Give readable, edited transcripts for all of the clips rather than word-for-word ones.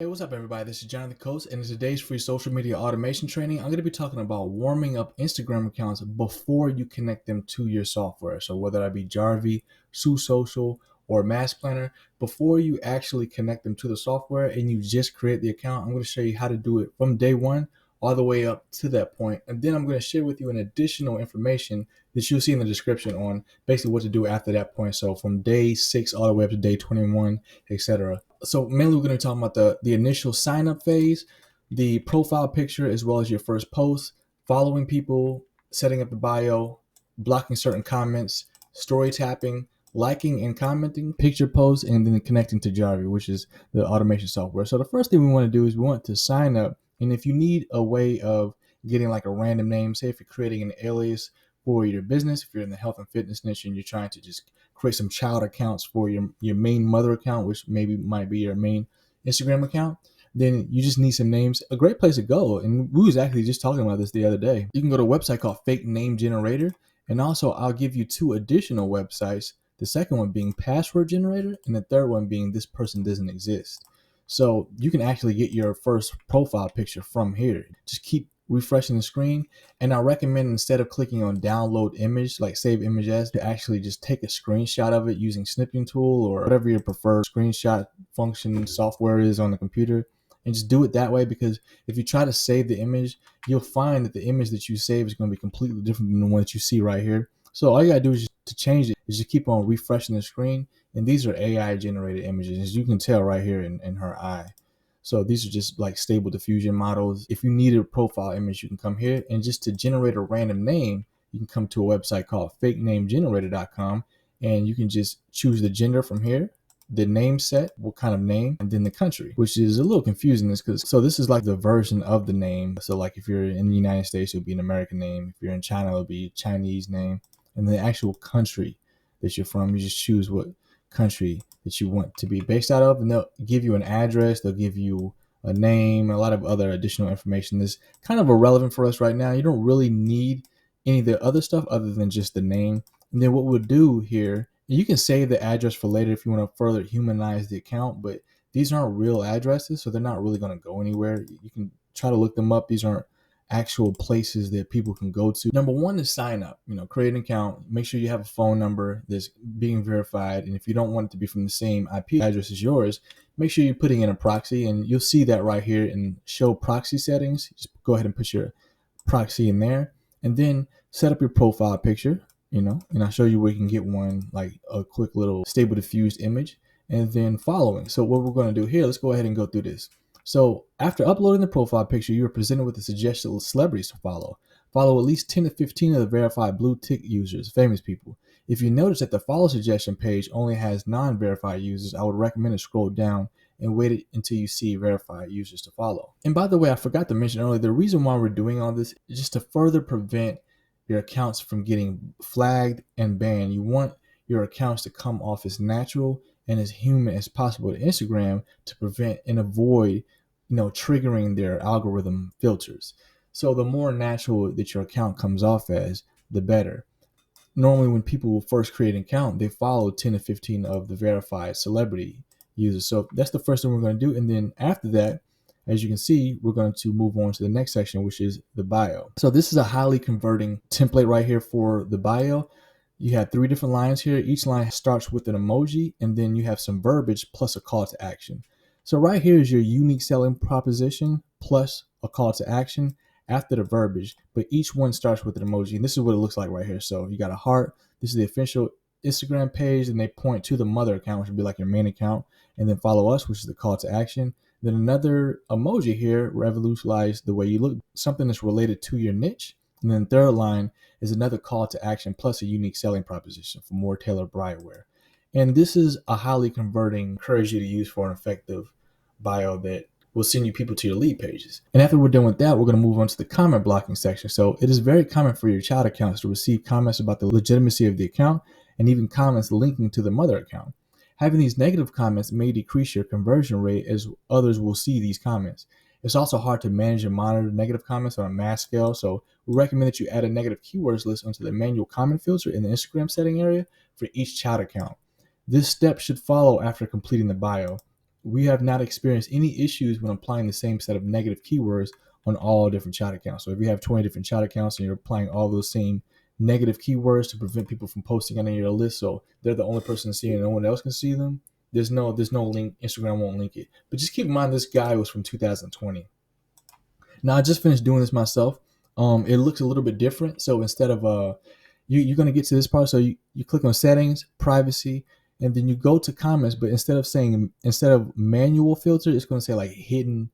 What's up, everybody? This is Jonathan Coates, and in today's free social media automation training, I'm going to be talking about warming up Instagram accounts before you connect them to your software. So whether that be Jarvi, Sue Social, or Mass Planner, before you actually connect them to the software and you just create the account, I'm going to show you how to do it from day one all the way up to that point. And then I'm going to share with you an additional information that you'll see in the description on basically what to do after that point. So from day 6 all the way up to day 21, etc. So mainly we're going to be talking about the initial sign up phase, the profile picture, as well as your first post, following people, setting up the bio, blocking certain comments, story tapping, liking and commenting picture posts, and then connecting to Jarvi, which is the automation software. So the first thing we want to do is we want to sign up. And if you need a way of getting like a random name, say if you're creating an alias for your business, if you're in the health and fitness niche and you're trying to just create some child accounts for your main mother account, which maybe might be your main Instagram account, then you just need some names. A great place to go, and we was actually just talking about this the other day. You can go to a website called Fake Name Generator, and also I'll give you 2 additional websites. The second one being Password Generator, and the third one being This Person Doesn't Exist. So you can actually get your first profile picture from here. Just keep refreshing the screen, and I recommend instead of clicking on download image, like save image as, to actually just take a screenshot of it using snipping tool or whatever your preferred screenshot function software is on the computer, and just do it that way. Because if you try to save the image, you'll find that the image that you save is going to be completely different than the one that you see right here. So all you gotta do is just to change it is just keep on refreshing the screen. And these are AI generated images, as you can tell right here in her eye. So these are just like stable diffusion models. If you need a profile image, you can come here, and just to generate a random name, you can come to a website called fakenamegenerator.com, and you can just choose the gender from here, the name set, what kind of name, and then the country, which is a little confusing. So this is like the version of the name. So like if you're in the United States, it'll be an American name. If you're in China, it'll be a Chinese name. And the actual country that you're from, you just choose what country that you want to be based out of, and they'll give you an address, they'll give you a name, a lot of other additional information that's kind of irrelevant for us right now. You don't really need any of the other stuff other than just the name. And then what we'll do here, you can save the address for later if you want to further humanize the account, but these aren't real addresses, so they're not really going to go anywhere. You can try to look them up. These aren't actual places that people can go to. Number one is sign up, create an account, make sure you have a phone number that's being verified. And if you don't want it to be from the same IP address as yours, make sure you're putting in a proxy, and you'll see that right here in show proxy settings. Just go ahead and put your proxy in there, and then set up your profile picture, and I'll show you where you can get one, like a quick little stable diffused image, and then following. So what we're going to do here, let's go ahead and go through this. So after uploading the profile picture, you are presented with the suggested celebrities to follow. Follow at least 10 to 15 of the verified blue tick users, famous people. If you notice that the follow suggestion page only has non-verified users, I would recommend to scroll down and wait until you see verified users to follow. And by the way, I forgot to mention earlier, the reason why we're doing all this is just to further prevent your accounts from getting flagged and banned. You want your accounts to come off as natural and as human as possible to Instagram to prevent and avoid triggering their algorithm filters. So the more natural that your account comes off as, the better. Normally when people will first create an account, they follow 10 to 15 of the verified celebrity users. So that's the first thing we're going to do. And then after that, as you can see, we're going to move on to the next section, which is the bio. So this is a highly converting template right here for the bio. You have 3 different lines here. Each line starts with an emoji, and then you have some verbiage plus a call to action. So right here is your unique selling proposition plus a call to action after the verbiage, but each one starts with an emoji, and this is what it looks like right here. So you got a heart. This is the official Instagram page, and they point to the mother account, which would be like your main account, and then follow us, which is the call to action. Then another emoji here, revolutionize the way you look, something that's related to your niche. And then third line is another call to action plus a unique selling proposition for more tailored brightwear. And this is a highly converting, encourage you to use for an effective bio that will send you people to your lead pages. And after we're done with that, we're going to move on to the comment blocking section. So it is very common for your child accounts to receive comments about the legitimacy of the account, and even comments linking to the mother account. Having these negative comments may decrease your conversion rate, as others will see these comments. It's also hard to manage and monitor negative comments on a mass scale, so we recommend that you add a negative keywords list onto the manual comment filter in the Instagram setting area for each child account. This step should follow after completing the bio. we have not experienced any issues when applying the same set of negative keywords on all different chat accounts. So if you have 20 different chat accounts and you're applying all those same negative keywords to prevent people from posting on your list, so they're the only person to see it and no one else can see them, there's no link. Instagram won't link it. But just keep in mind, this guy was from 2020. Now I just finished doing this myself. It looks a little bit different. So instead of you're gonna get to this part. So you click on settings, privacy, and then you go to comments. But instead of manual filter, it's gonna say like hidden,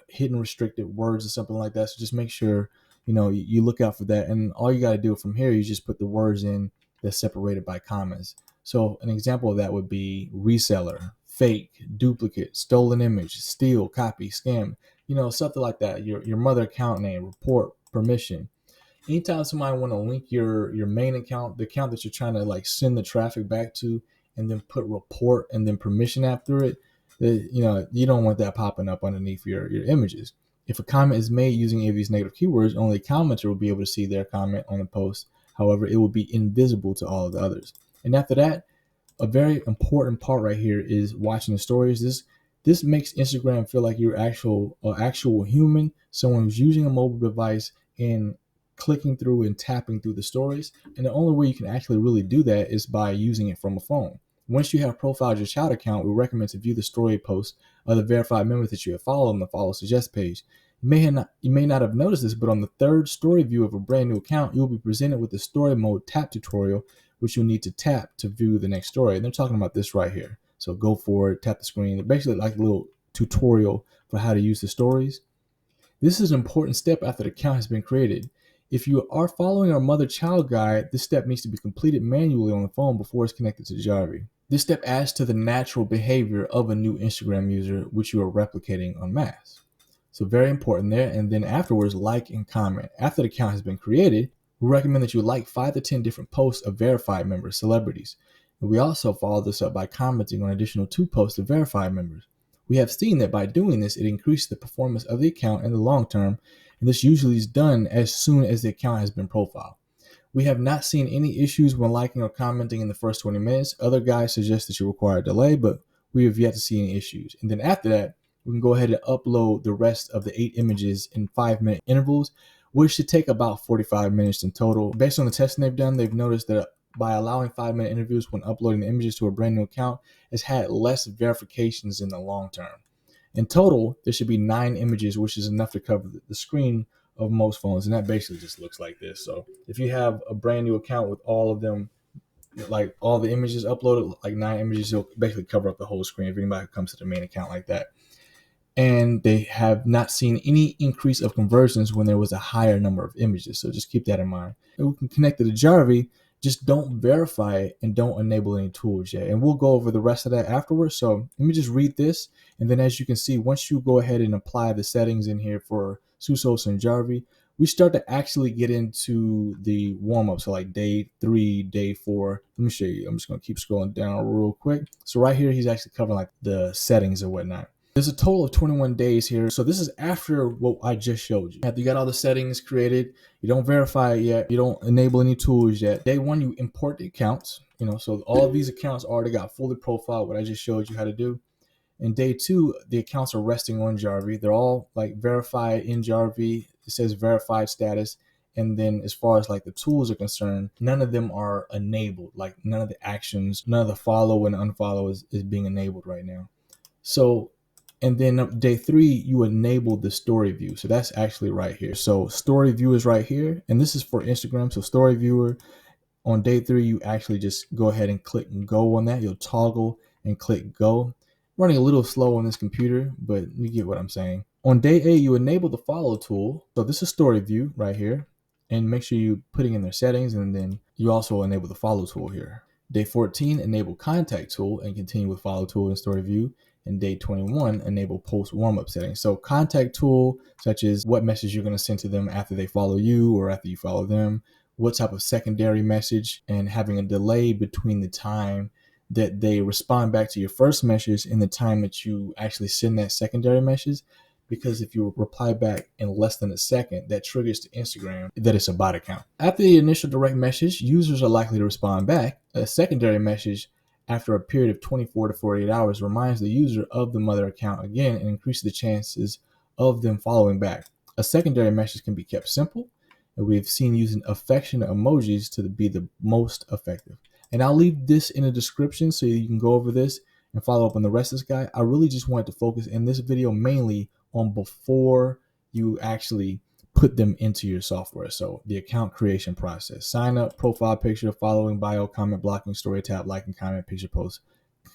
hidden restricted words or something like that. So just make sure you look out for that. And all you gotta do from here, you just put the words in that's separated by comments. So an example of that would be reseller, fake, duplicate, stolen image, steal, copy, scam, something like that. Your mother account name, report, permission. Anytime somebody want to link your main account, the account that you're trying to like send the traffic back to, and then put report and then permission after it, you don't want that popping up underneath your images. If a comment is made using any of these negative keywords, only a commenter will be able to see their comment on the post. However, it will be invisible to all of the others. And after that, a very important part right here is watching the stories. This makes Instagram feel like you're actual human, someone who's using a mobile device and clicking through and tapping through the stories. And the only way you can actually really do that is by using it from a phone. Once you have profiled your child account, we recommend to view the story posts of the verified members that you have followed on the follow suggest page. You may not have noticed this, but on the third story view of a brand new account, you'll be presented with the story mode tap tutorial, which you'll need to tap to view the next story. And they're talking about this right here. So go forward, tap the screen. They're basically like a little tutorial for how to use the stories. This is an important step after the account has been created. If you are following our mother-child guide, this step needs to be completed manually on the phone before it's connected to Jarvi. This step adds to the natural behavior of a new Instagram user, which you are replicating en masse. So very important there. And then afterwards, like and comment. After the account has been created, we recommend that you like 5 to 10 different posts of verified members, celebrities. And we also follow this up by commenting on additional 2 posts of verified members. We have seen that by doing this, it increases the performance of the account in the long term, and this usually is done as soon as the account has been profiled. We have not seen any issues when liking or commenting in the first 20 minutes. Other guys suggest that you require a delay, but we have yet to see any issues. And then after that, we can go ahead and upload the rest of the 8 images in 5-minute intervals, which should take about 45 minutes in total. Based on the testing they've done, they've noticed that by allowing 5-minute interviews when uploading the images to a brand new account, has had less verifications in the long term. In total, there should be 9 images, which is enough to cover the screen of most phones. And that basically just looks like this. So if you have a brand new account with all of them, like all the images uploaded, like 9 images, it'll basically cover up the whole screen if anybody comes to the main account like that. And they have not seen any increase of conversions when there was a higher number of images. So just keep that in mind. And we can connect it to Jarvi. Just don't verify it and don't enable any tools yet. And we'll go over the rest of that afterwards. So let me just read this. And then as you can see, once you go ahead and apply the settings in here for Susos and Jarvi, we start to actually get into the warm-up. So like day 3, day 4. Let me show you. I'm just going to keep scrolling down real quick. So right here, he's actually covering like the settings and whatnot. There's a total of 21 days here. So this is after what I just showed you. After you got all the settings created, you don't verify it yet, you don't enable any tools yet. Day 1, you import the accounts. So all of these accounts already got fully profiled, what I just showed you how to do. And day 2, the accounts are resting on Jarvi. They're all like verified in Jarvi. It says verified status. And then as far as like the tools are concerned, none of them are enabled. Like none of the actions, none of the follow and unfollow is being enabled right now. So, and then day 3, you enable the story view. So that's actually right here. So story view is right here. And this is for Instagram. So story viewer, on day 3, you actually just go ahead and click and go on that. You'll toggle and click go. Running a little slow on this computer, but you get what I'm saying. On day 8, you enable the follow tool. So this is story view right here. And make sure you're putting in their settings, and then you also enable the follow tool here. Day 14, enable contact tool and continue with follow tool in story view. And day 21, enable post warm-up settings. So contact tool, such as what message you're going to send to them after they follow you or after you follow them, what type of secondary message, and having a delay between the time that they respond back to your first message and the time that you actually send that secondary message. Because if you reply back in less than a second, that triggers to Instagram that it's a bot account. After the initial direct message, users are likely to respond back. A secondary message after a period of 24 to 48 hours reminds the user of the mother account again and increases the chances of them following back. A secondary message can be kept simple, and we've seen using affectionate emojis to be the most effective. And I'll leave this in the description so you can go over this and follow up on the rest of this guy. I really just wanted to focus in this video mainly on before you actually put them into your software. So the account creation process: sign up, profile picture, following, bio, comment, blocking, story tab, liking, comment, picture, post,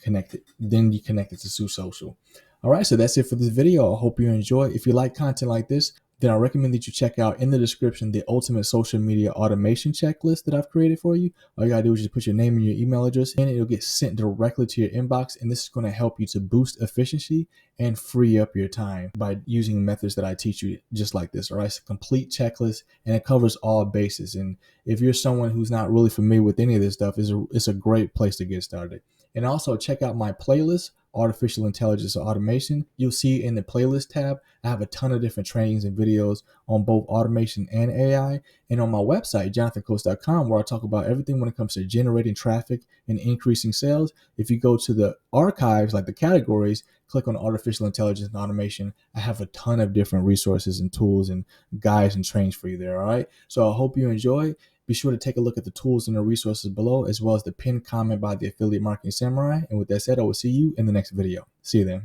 connect it. Then you connect it to Sue Social. All right, so that's it for this video. I hope you enjoy. If you like content like this, then I recommend that you check out in the description the ultimate social media automation checklist that I've created for you. All you gotta do is just put your name and your email address in, and it'll get sent directly to your inbox. And this is going to help you to boost efficiency and free up your time by using methods that I teach you just like this. All right, it's a complete checklist and it covers all bases. And if you're someone who's not really familiar with any of this stuff, it's a great place to get started. And also check out my playlist, Artificial Intelligence Automation. You'll see in the playlist tab, I have a ton of different trainings and videos on both automation and AI. And on my website, jonathancoates.com, where I talk about everything when it comes to generating traffic and increasing sales. If you go to the archives, like the categories, click on Artificial Intelligence and Automation, I have a ton of different resources and tools and guides and trainings for you there. All right. So I hope you enjoy. Be sure to take a look at the tools and the resources below, as well as the pinned comment by the Affiliate Marketing Samurai. And with that said, I will see you in the next video. See you then.